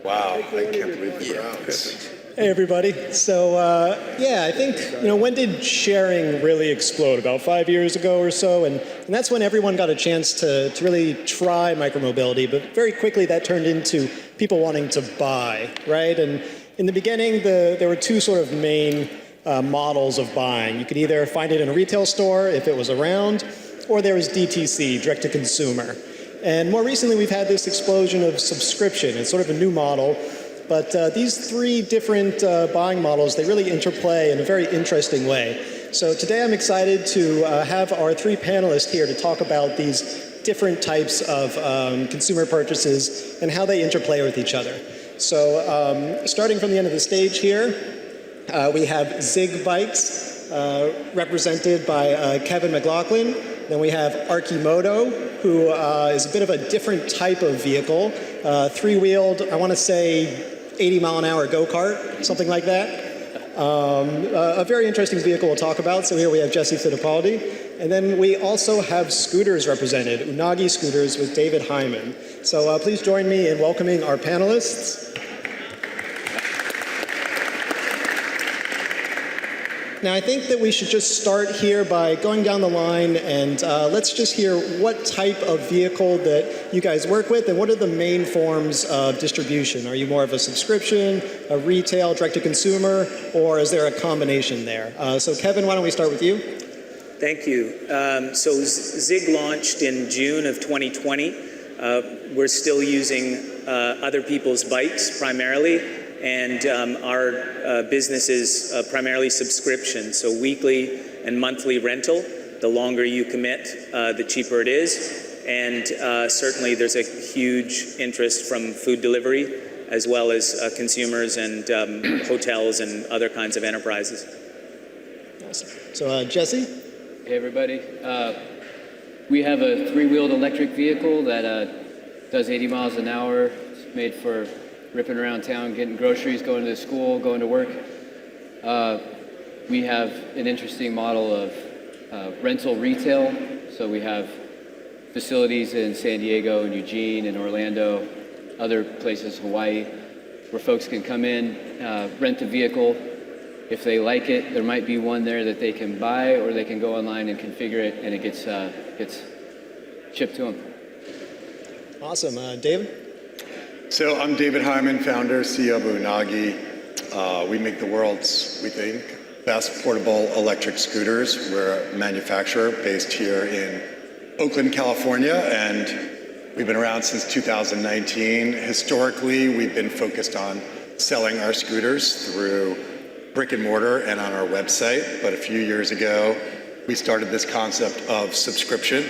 Wow, I can't believe the grounds. Hey everybody. So yeah, I think, when did sharing really explode? About 5 years ago or so, and that's when everyone got a chance to really try micromobility, but very quickly that turned into people wanting to buy, right? And in the beginning, there were two sort of main models of buying. You could either find it in a retail store if it was around, or there was DTC, direct to consumer. And more recently, we've had this explosion of subscription. It's sort of a new model. But these three different buying models, they really interplay in a very interesting way. So today I'm excited to have our three panelists here to talk about these different types of consumer purchases and how they interplay with each other. So starting from the end of the stage here, we have Zygg bikes, represented by Kevin McLaughlin. Then we have Arcimoto, who is a bit of a different type of vehicle, three-wheeled, I want to say 80-mile-an-hour go-kart, something like that. A very interesting vehicle we'll talk about. So here we have Jesse Fittipaldi. And then we also have scooters represented, Unagi scooters with David Hyman. So please join me in welcoming our panelists. Now, I think that we should just start here by going down the line and let's just hear what type of vehicle that you guys work with and what are the main forms of distribution. Are you more of a subscription, a retail, direct-to-consumer, or is there a combination there? So Kevin, why don't we start with you? Thank you. So Zygg launched in June of 2020. We're still using other people's bikes primarily. And our business is primarily subscription, so weekly and monthly rental. The longer you commit, the cheaper it is. And certainly there's a huge interest from food delivery, as well as consumers and hotels and other kinds of enterprises. Awesome. So Jesse? Hey everybody. We have a three-wheeled electric vehicle that does 80 miles an hour. It's made for ripping around town, getting groceries, going to school, going to work. We have an interesting model of rental retail. So we have facilities in San Diego and Eugene and Orlando, other places, Hawaii, where folks can come in, rent a vehicle. If they like it, there might be one there that they can buy, or they can go online and configure it, and it gets shipped to them. Awesome. David? So I'm David Hyman, founder, CEO of Unagi. We make the world's, we think, best portable electric scooters. We're a manufacturer based here in Oakland, California, and we've been around since 2019. Historically, we've been focused on selling our scooters through brick and mortar and on our website. But a few years ago, we started this concept of subscription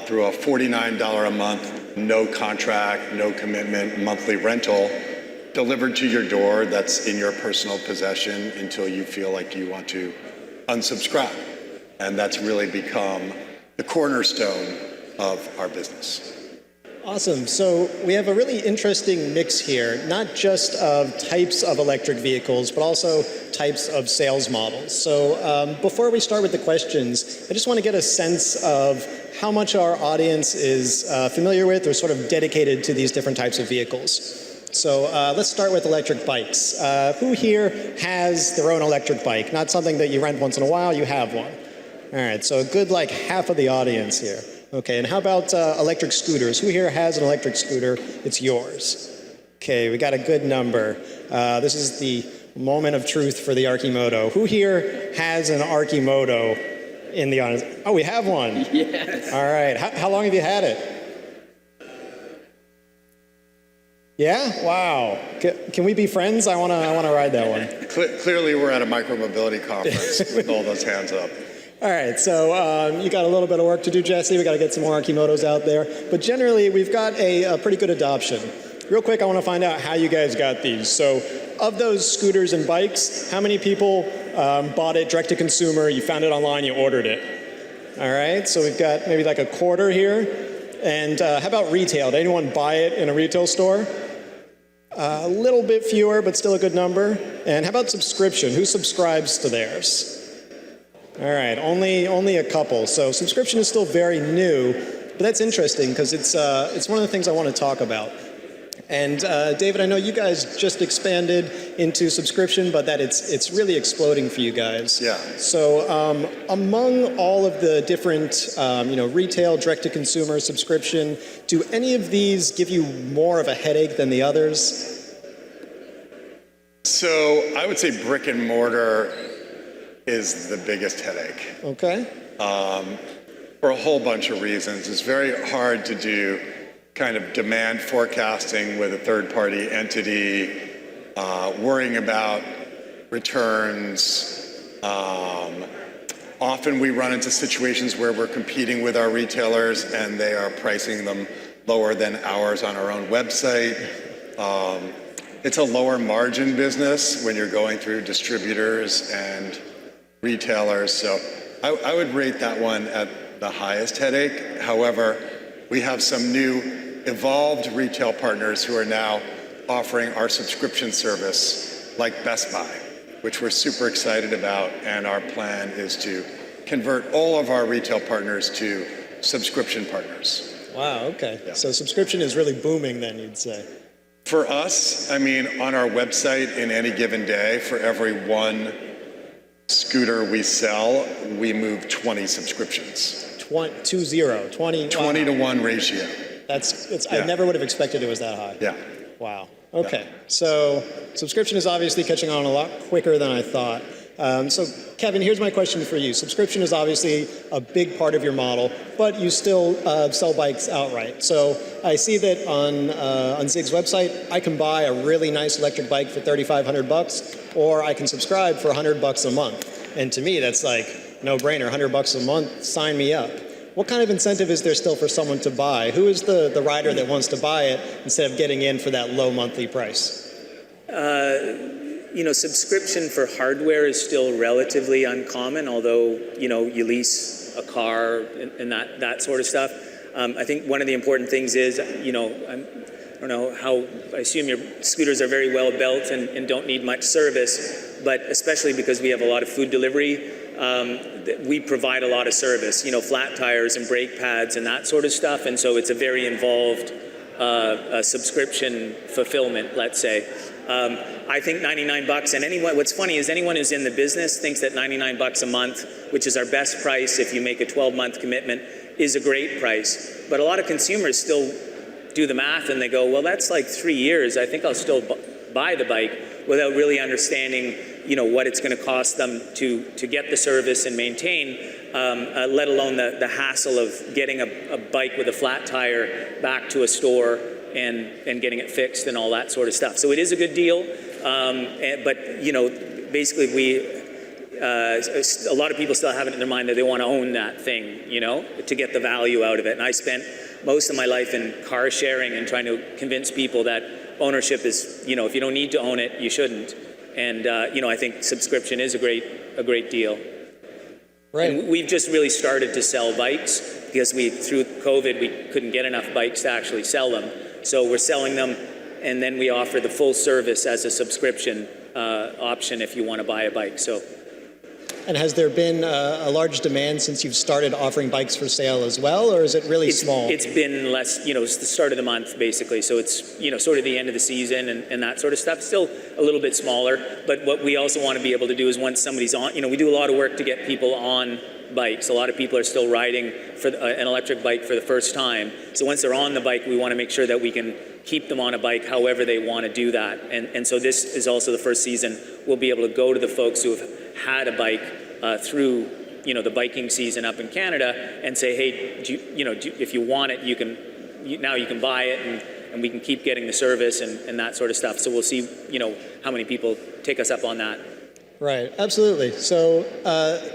through a $49 a month, no contract, no commitment, monthly rental delivered to your door that's in your personal possession until you feel like you want to unsubscribe. And that's really become the cornerstone of our business. Awesome. So we have a really interesting mix here, not just of types of electric vehicles, but also types of sales models. So before we start with the questions, I just want to get a sense of how much our audience is familiar with or sort of dedicated to these different types of vehicles. So let's start with electric bikes. Who here has their own electric bike? Not something that you rent once in a while, you have one. All right, so a good like half of the audience here. Okay, and how about electric scooters? Who here has an electric scooter? It's yours. Okay, we got a good number. This is the moment of truth for the Arcimoto. Who here has an Arcimoto in the audience? Oh, we have one. Yes. All right, how long have you had it? Yeah? Wow. Can we be friends? I wanna ride that one. Clearly, we're at a micromobility conference with all those hands up. All right, so you got a little bit of work to do, Jesse. We got to get some more Arcimotos out there. But generally, we've got a pretty good adoption. Real quick, I want to find out how you guys got these. So of those scooters and bikes, how many people bought it direct to consumer? You found it online, you ordered it. All right, so we've got maybe like a quarter here. And how about retail? Did anyone buy it in a retail store? A little bit fewer, but still a good number. And how about subscription? Who subscribes to theirs? All right, only a couple. So subscription is still very new, but that's interesting because it's one of the things I want to talk about. And David, I know you guys just expanded into subscription, but that it's really exploding for you guys. Yeah. So among all of the different retail, direct-to-consumer subscription, do any of these give you more of a headache than the others? So I would say brick and mortar is the biggest headache. Okay. For a whole bunch of reasons. It's very hard to do kind of demand forecasting with a third-party entity, worrying about returns. Often we run into situations where we're competing with our retailers and they are pricing them lower than ours on our own website. It's a lower margin business when you're going through distributors and retailers. So I would rate that one at the highest headache. However, we have some new evolved retail partners who are now offering our subscription service, like Best Buy, which we're super excited about, and our plan is to convert all of our retail partners to subscription partners. Wow, okay. Yeah. So subscription is really booming then, you'd say. For us, I mean, on our website in any given day, for every one scooter we sell, we move 20 subscriptions. 20. 20 to 1 ratio. I Yeah. never would have expected it was that high. Yeah. Wow. Okay. So subscription is obviously catching on a lot quicker than I thought. So Kevin, here's my question for you. Subscription is obviously a big part of your model, but you still sell bikes outright. So I see that on Zygg's website, I can buy a really nice electric bike for $3,500, or I can subscribe for $100 a month. And to me, that's like no brainer. $100 a month, sign me up. What kind of incentive is there still for someone to buy? Who is the rider that wants to buy it instead of getting in for that low monthly price? Subscription for hardware is still relatively uncommon, although, you lease a car and that sort of stuff. I think one of the important things is, I don't know how, I assume your scooters are very well built and don't need much service, but especially because we have a lot of food delivery, we provide a lot of service, flat tires and brake pads and that sort of stuff. And so it's a very involved subscription fulfillment, let's say. I think $99, and what's funny is anyone who's in the business thinks that $99 a month, which is our best price if you make a 12-month commitment, is a great price. But a lot of consumers still do the math and they go, well, that's like 3 years. I think I'll still buy the bike, without really understanding, what it's going to cost them to get the service and maintain, let alone the hassle of getting a bike with a flat tire back to a store and getting it fixed and all that sort of stuff. So it is a good deal, but basically a lot of people still have it in their mind that they want to own that thing, to get the value out of it. And I spent most of my life in car sharing and trying to convince people that ownership is, if you don't need to own it, you shouldn't. And I think subscription is a great deal. Right. And we've just really started to sell bikes because through COVID we couldn't get enough bikes to actually sell them. So we're selling them, and then we offer the full service as a subscription option if you want to buy a bike. So. And has there been a large demand since you've started offering bikes for sale as well, or is it really small? It's been less, it's the start of the month basically, so it's, sort of the end of the season and that sort of stuff. Still a little bit smaller, but what we also want to be able to do is once somebody's on, we do a lot of work to get people on bikes. A lot of people are still riding for an electric bike for the first time. So once they're on the bike, we want to make sure that we can keep them on a bike however they want to do that. And so this is also the first season we'll be able to go to the folks who have had a bike through the biking season up in Canada and say, hey, if you want it, you can buy it and we can keep getting the service and that sort of stuff. So we'll see how many people take us up on that. Right, absolutely. So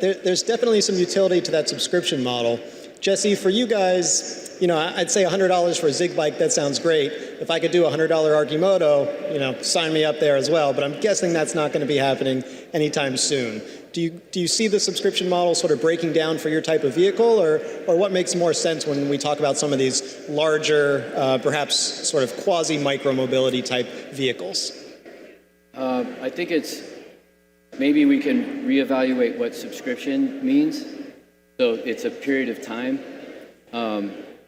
there's definitely some utility to that subscription model. Jesse, for you guys, I'd say $100 for a Zygg bike, that sounds great. If I could do a $100 Arcimoto, sign me up there as well. But I'm guessing that's not going to be happening anytime soon. Do you see the subscription model sort of breaking down for your type of vehicle, or what makes more sense when we talk about some of these larger, perhaps sort of quasi-micromobility type vehicles? I think maybe we can reevaluate what subscription means. So it's a period of time.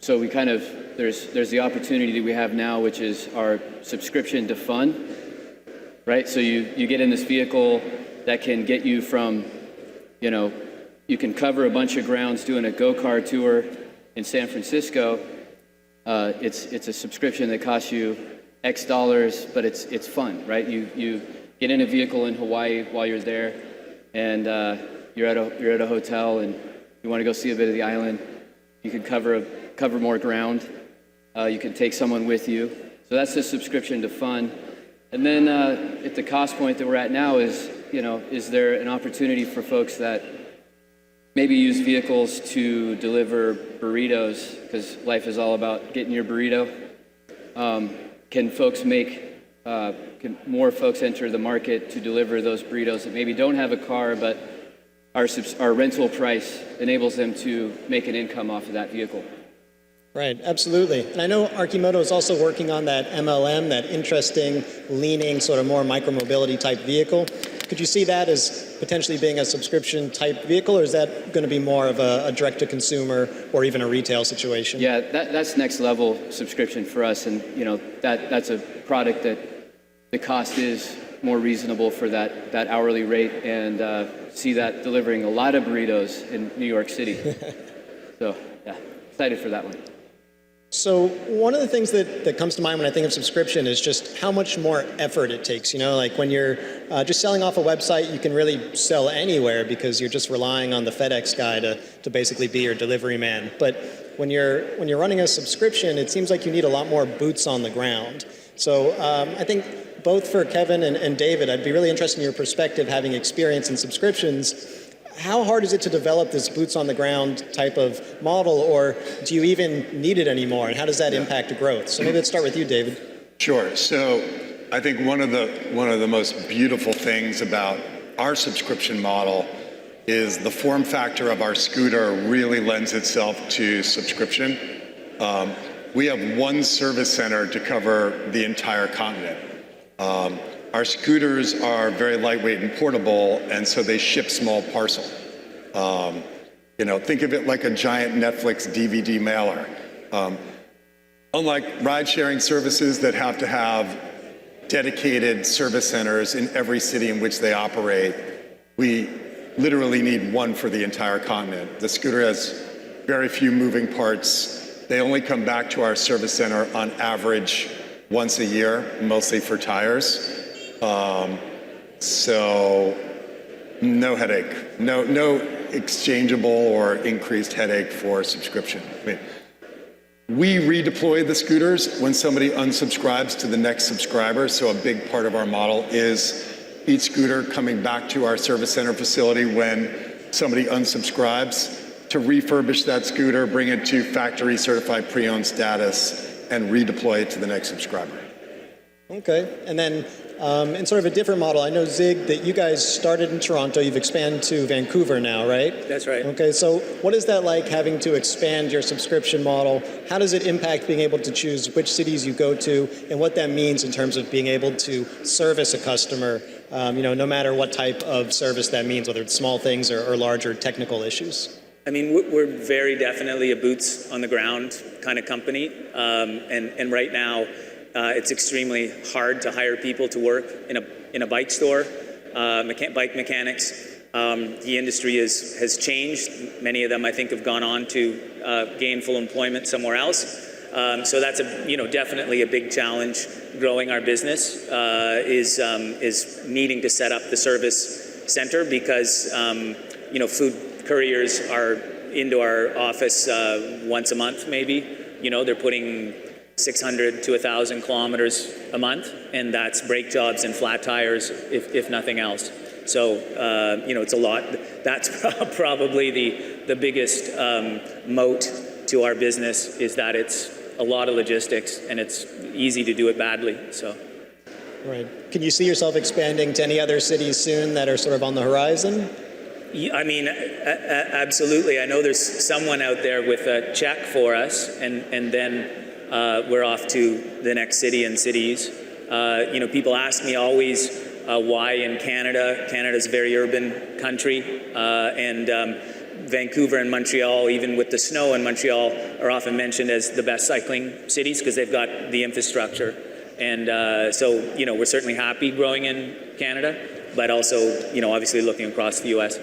So we kind of, there's the opportunity that we have now, which is our subscription to fun, right? So you get in this vehicle that can get you from, you can cover a bunch of grounds doing a go-kart tour in San Francisco. It's a subscription that costs you X dollars, but it's fun, right? You get in a vehicle in Hawaii while you're there, and you're at a hotel, and you want to go see a bit of the island. You can cover more ground. You can take someone with you. So that's the subscription to fun. And then at the cost point that we're at now is there an opportunity for folks that maybe use vehicles to deliver burritos, because life is all about getting your burrito. Can more folks enter the market to deliver those burritos that maybe don't have a car, but our rental price enables them to make an income off of that vehicle? Right, absolutely. And I know Arcimoto is also working on that MLM, that interesting, leaning, sort of more micromobility type vehicle. Could you see that as potentially being a subscription type vehicle, or is that going to be more of a direct-to-consumer or even a retail situation? Yeah, that's next level subscription for us, and that's a product that the cost is more reasonable for that hourly rate, and see that delivering a lot of burritos in New York City. So yeah, excited for that one. So one of the things that comes to mind when I think of subscription is just how much more effort it takes. Like when you're just selling off a website, you can really sell anywhere because you're just relying on the FedEx guy to basically be your delivery man. But when you're running a subscription, it seems like you need a lot more boots on the ground. So I think both for Kevin and David, I'd be really interested in your perspective, having experience in subscriptions. How hard is it to develop this boots on the ground type of model, or do you even need it anymore, and how does that impact the growth? So maybe let's start with you, David. Sure. So I think one of the most beautiful things about our subscription model is the form factor of our scooter really lends itself to subscription. We have one service center to cover the entire continent. Our scooters are very lightweight and portable, and so they ship small parcel. Think of it like a giant Netflix DVD mailer. Unlike ride-sharing services that have to have dedicated service centers in every city in which they operate, we literally need one for the entire continent. The scooter has very few moving parts. They only come back to our service center on average once a year, mostly for tires. So no headache, no exchangeable or increased headache for subscription. We redeploy the scooters when somebody unsubscribes to the next subscriber. So a big part of our model is each scooter coming back to our service center facility when somebody unsubscribes, to refurbish that scooter, bring it to factory certified pre-owned status, and redeploy it to the next subscriber. Okay, and then in sort of a different model, I know, Zygg, that you guys started in Toronto, you've expanded to Vancouver now, right? That's right. Okay, so what is that like, having to expand your subscription model? How does it impact being able to choose which cities you go to, and what that means in terms of being able to service a customer, no matter what type of service that means, whether it's small things or larger technical issues? I mean, we're very definitely a boots on the ground kind of company, and right now, it's extremely hard to hire people to work in a bike store, bike mechanics. The industry has changed. Many of them, I think, have gone on to gain full employment somewhere else. So that's definitely a big challenge. Growing our business is needing to set up the service center because food couriers are into our office once a month, maybe. They're putting 600 to 1,000 kilometers a month, and that's brake jobs and flat tires, if nothing else. So, it's a lot. That's probably the biggest moat to our business, is that it's a lot of logistics, and it's easy to do it badly. So. Right. Can you see yourself expanding to any other cities soon that are sort of on the horizon? I mean, absolutely. I know there's someone out there with a check for us, and then we're off to the next city and cities. People ask me always why in Canada. Canada's a very urban country, and Vancouver and Montreal, even with the snow in Montreal, are often mentioned as the best cycling cities because they've got the infrastructure. And so, you know, we're certainly happy growing in Canada, but also, you know, obviously looking across the U.S.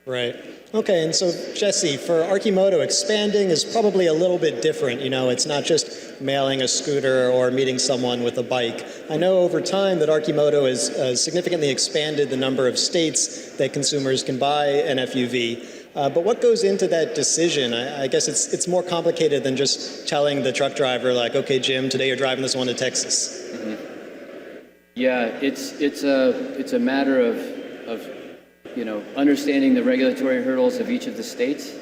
Right. Okay, and so Jesse, for Arcimoto, expanding is probably a little bit different. You know, it's not just mailing a scooter or meeting someone with a bike. I know over time that Arcimoto has significantly expanded the number of states that consumers can buy an FUV. But what goes into that decision? I guess it's more complicated than just telling the truck driver, like, okay, Jim, today you're driving this one to Texas. Mm-hmm. Yeah, it's a matter of you know, understanding the regulatory hurdles of each of the states.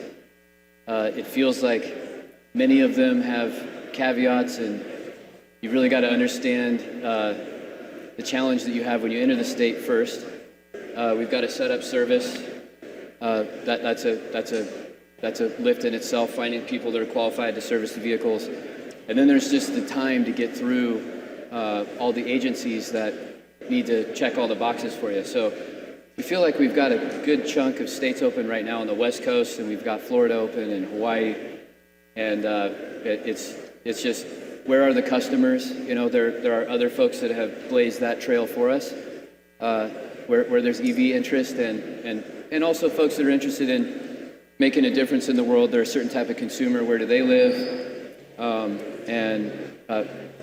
It feels like many of them have caveats, and you really got to understand the challenge that you have when you enter the state first. We've got to set up service. That's a lift in itself, finding people that are qualified to service the vehicles. And then there's just the time to get through all the agencies that need to check all the boxes for you. So we feel like we've got a good chunk of states open right now on the West Coast, and we've got Florida open and Hawaii. And it's just, where are the customers? You know, there are other folks that have blazed that trail for us, where there's EV interest and also folks that are interested in making a difference in the world. They're a certain type of consumer. Where do they live?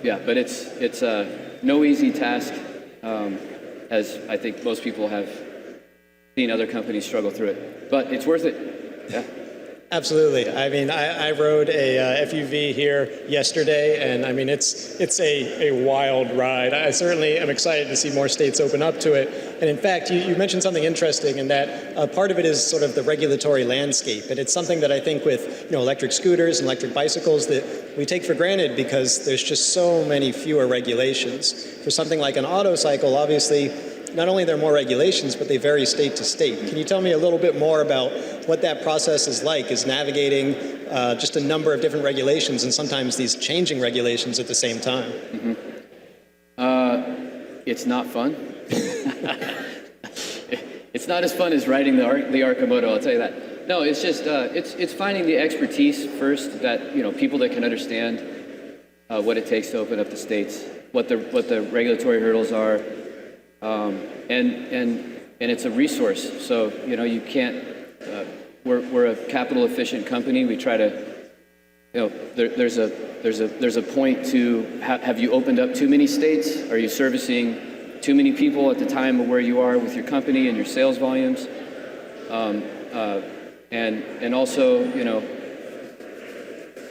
Yeah, but it's no easy task, as I think most people have seen other companies struggle through it. But it's worth it. Yeah. Absolutely. I mean, I rode a FUV here yesterday, and I mean, it's a wild ride. I certainly am excited to see more states open up to it. And in fact, you mentioned something interesting in that part of it is sort of the regulatory landscape. And it's something that I think with, you know, electric scooters and electric bicycles that we take for granted because there's just so many fewer regulations. For something like an auto cycle, obviously, not only are there more regulations, but they vary state to state. Can you tell me a little bit more about what that process is like, is navigating just a number of different regulations and sometimes these changing regulations at the same time? Mm-hmm. It's not fun. It's not as fun as riding the Arcimoto, I'll tell you that. No, it's just, it's finding the expertise first that, you know, people that can understand what it takes to open up the states, what the regulatory hurdles are. And it's a resource. So, you know, you can't, we're a capital efficient company. We try to, you know, there's a point to, have you opened up too many states? Are you servicing too many people at the time of where you are with your company and your sales volumes? And also, you know,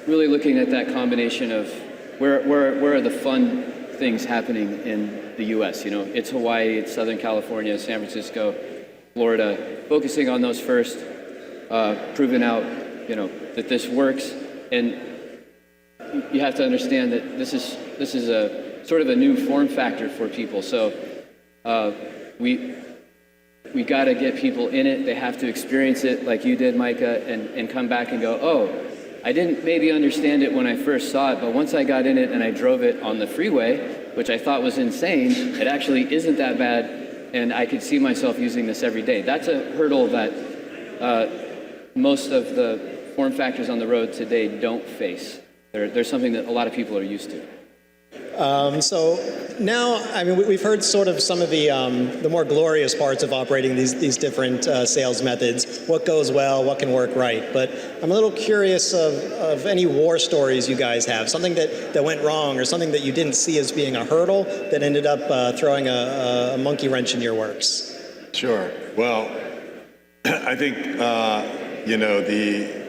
really looking at that combination of where are the fun things happening in the U.S. You know, it's Hawaii, it's Southern California, San Francisco, Florida. Focusing on those first, proving out, you know, that this works. And you have to understand that this is a sort of a new form factor for people. So we got to get people in it. They have to experience it like you did, Micah, and come back and go, oh, I didn't maybe understand it when I first saw it, but once I got in it and I drove it on the freeway, which I thought was insane, it actually isn't that bad, and I could see myself using this every day. That's a hurdle that most of the form factors on the road today don't face. There's something that a lot of people are used to. So now, I mean, we've heard sort of some of the more glorious parts of operating these different sales methods, what goes well, what can work right. But I'm a little curious of any war stories you guys have, something that went wrong or something that you didn't see as being a hurdle that ended up throwing a monkey wrench in your works. Sure. Well, I think, you know, the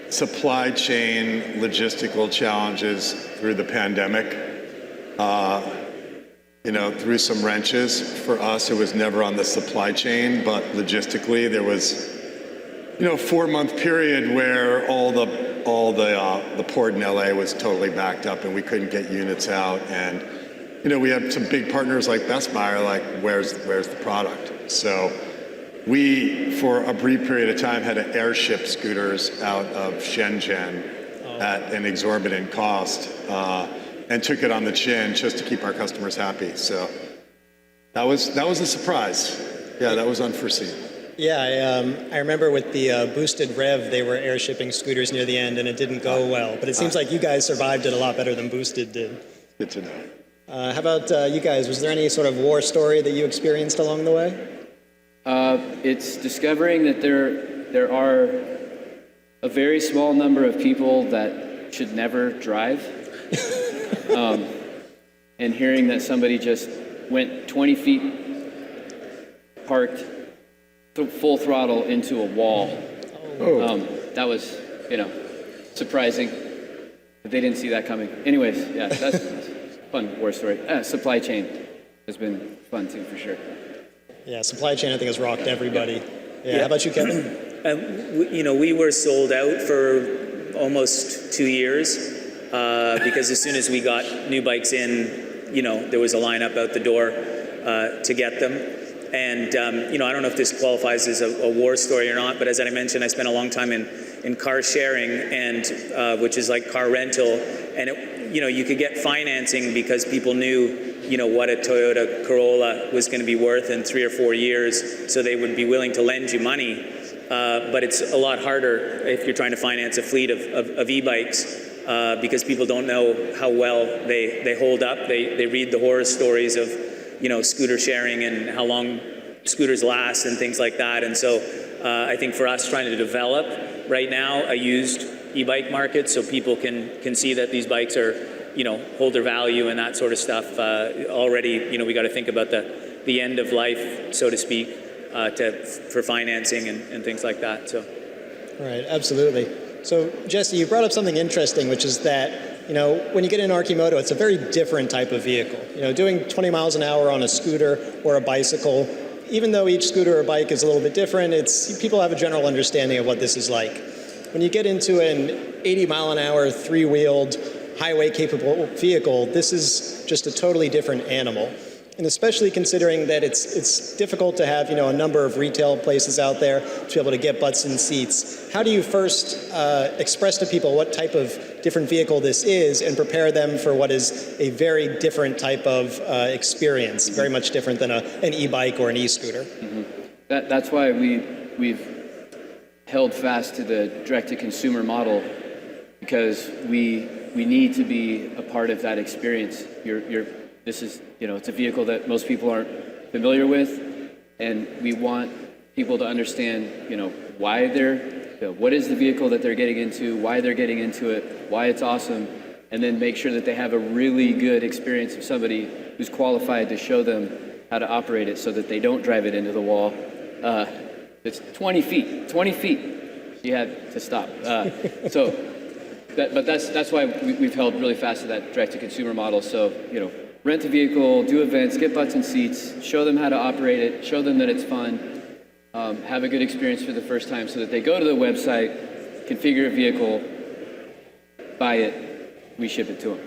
supply chain logistical challenges through the pandemic, you know, threw some wrenches. For us, it was never on the supply chain, but logistically there was, you know, a 4-month period where all the port in LA was totally backed up and we couldn't get units out. And, you know, we had some big partners like Best Buy are like, where's the product? So we, for a brief period of time, had to airship scooters out of Shenzhen at an exorbitant cost and took it on the chin just to keep our customers happy. So that was a surprise. Yeah, that was unforeseen. Yeah, I remember with the boosted rev, they were air shipping scooters near the end, and it didn't go well. But it seems like you guys survived it a lot better than boosted did. Good to know. How about you guys? Was there any sort of war story that you experienced along the way? It's discovering that there are a very small number of people that should never drive, and hearing that somebody just went 20 feet, parked full throttle into a wall. That was, surprising. But they didn't see that coming. Anyways, yeah, that's a fun war story. Supply chain has been fun too, for sure. Yeah, supply chain I think has rocked everybody. Yeah. How about you, Kevin? We were sold out for almost 2 years because as soon as we got new bikes in, there was a lineup out the door to get them. And, I don't know if this qualifies as a war story or not, but as I mentioned, I spent a long time in car sharing, and which is like car rental. And, you could get financing because people knew, what a Toyota Corolla was going to be worth in 3 or 4 years. So they would be willing to lend you money. But it's a lot harder if you're trying to finance a fleet of e-bikes because people don't know how well they hold up. They read the horror stories of, scooter sharing and how long scooters last and things like that. And so I think for us trying to develop right now a used e-bike market so people can see that these bikes are, hold their value and that sort of stuff. Already, we got to think about the end of life, so to speak, for financing and things like that. So. Right, absolutely. So Jesse, you brought up something interesting, which is that when you get in Arcimoto, it's a very different type of vehicle. Doing 20 miles an hour on a scooter or a bicycle, even though each scooter or bike is a little bit different, people have a general understanding of what this is like. When you get into an 80 mile an hour, three-wheeled, highway-capable vehicle, this is just a totally different animal. And especially considering that it's difficult to have a number of retail places out there to be able to get butts in seats. How do you first express to people what type of different vehicle this is and prepare them for what is a very different type of experience, very much different than an e-bike or an e-scooter? Mm-hmm. That's why we've held fast to the direct-to-consumer model, because we need to be a part of that experience. This is, it's a vehicle that most people aren't familiar with, and we want people to understand, why what is the vehicle that they're getting into, why they're getting into it, why it's awesome, and then make sure that they have a really good experience of somebody who's qualified to show them how to operate it so that they don't drive it into the wall. It's 20 feet. You had to stop. But that's why we've held really fast to that direct-to-consumer model. So, rent a vehicle, do events, get butts in seats, show them how to operate it, show them that it's fun, have a good experience for the first time so that they go to the website, configure a vehicle, buy it, we ship it to them.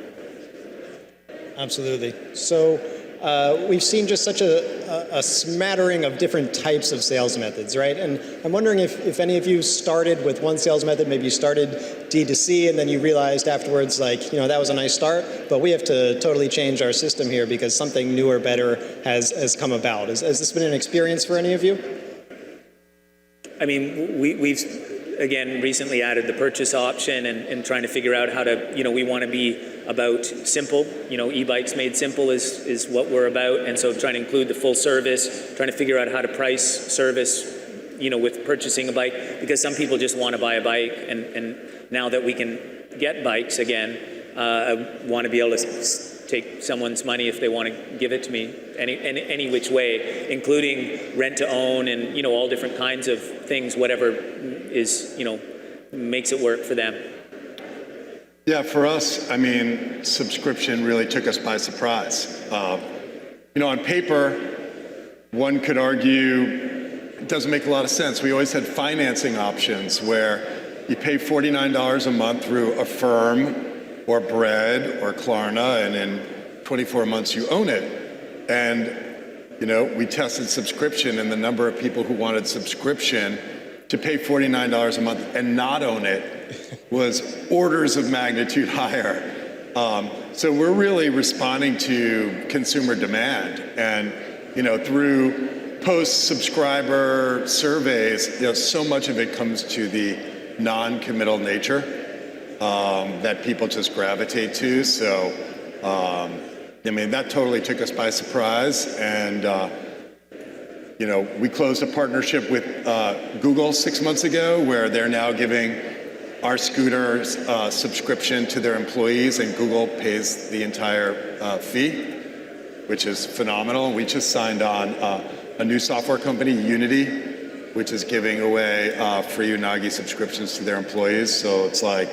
Absolutely. So we've seen just such a smattering of different types of sales methods, right? And I'm wondering if any of you started with one sales method, maybe you started DTC and then you realized afterwards, that was a nice start, but we have to totally change our system here because something newer, better has come about. Has this been an experience for any of you? I mean, we've, again, recently added the purchase option and trying to figure out how to, we want to be about simple. E-bikes made simple is what we're about. And so trying to include the full service, trying to figure out how to price service, with purchasing a bike, because some people just want to buy a bike. And now that we can get bikes again, I want to be able to take someone's money if they want to give it to me any which way, including rent to own and, all different kinds of things, whatever is, makes it work for them. Yeah, for us, subscription really took us by surprise. On paper, one could argue it doesn't make a lot of sense. We always had financing options where you pay $49 a month through Affirm or Bread or Klarna, and in 24 months you own it. And, we tested subscription, and the number of people who wanted subscription to pay $49 a month and not own it was orders of magnitude higher. So we're really responding to consumer demand. And, through post-subscriber surveys, so much of it comes to the non-committal nature that people just gravitate to. So, that totally took us by surprise. And, we closed a partnership with Google 6 months ago, where they're now giving our scooters subscription to their employees, and Google pays the entire fee, which is phenomenal. We just signed on a new software company, Unity, which is giving away free Unagi subscriptions to their employees. So it's like,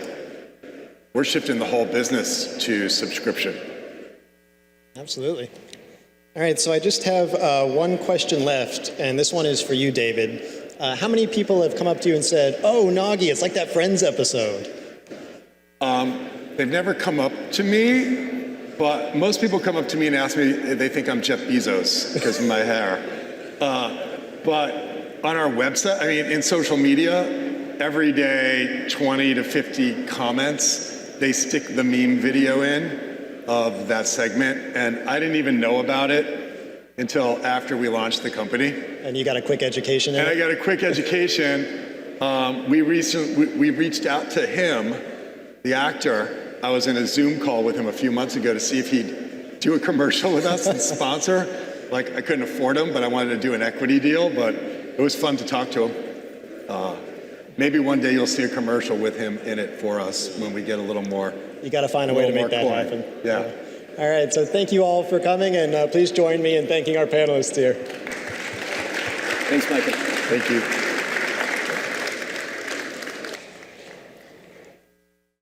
we're shifting the whole business to subscription. Absolutely. All right, so I just have one question left, and this one is for you, David. How many people have come up to you and said, "Oh, Unagi, it's like that Friends episode"? They've never come up to me, but most people come up to me and ask me, they think I'm Jeff Bezos because of my hair. But on our website, in social media, every day, 20 to 50 comments, they stick the meme video in of that segment, and I didn't even know about it until after we launched the company. And you got a quick education in it? And I got a quick education. We reached out to him, the actor. I was in a Zoom call with him a few months ago to see if he'd do a commercial with us and sponsor. Like, I couldn't afford him, but I wanted to do an equity deal, but it was fun to talk to him. Maybe one day you'll see a commercial with him in it for us when we get a little more. You got to find a way to make that happen. Yeah. All right, so thank you all for coming, and please join me in thanking our panelists here. Thanks, Micah. Thank you.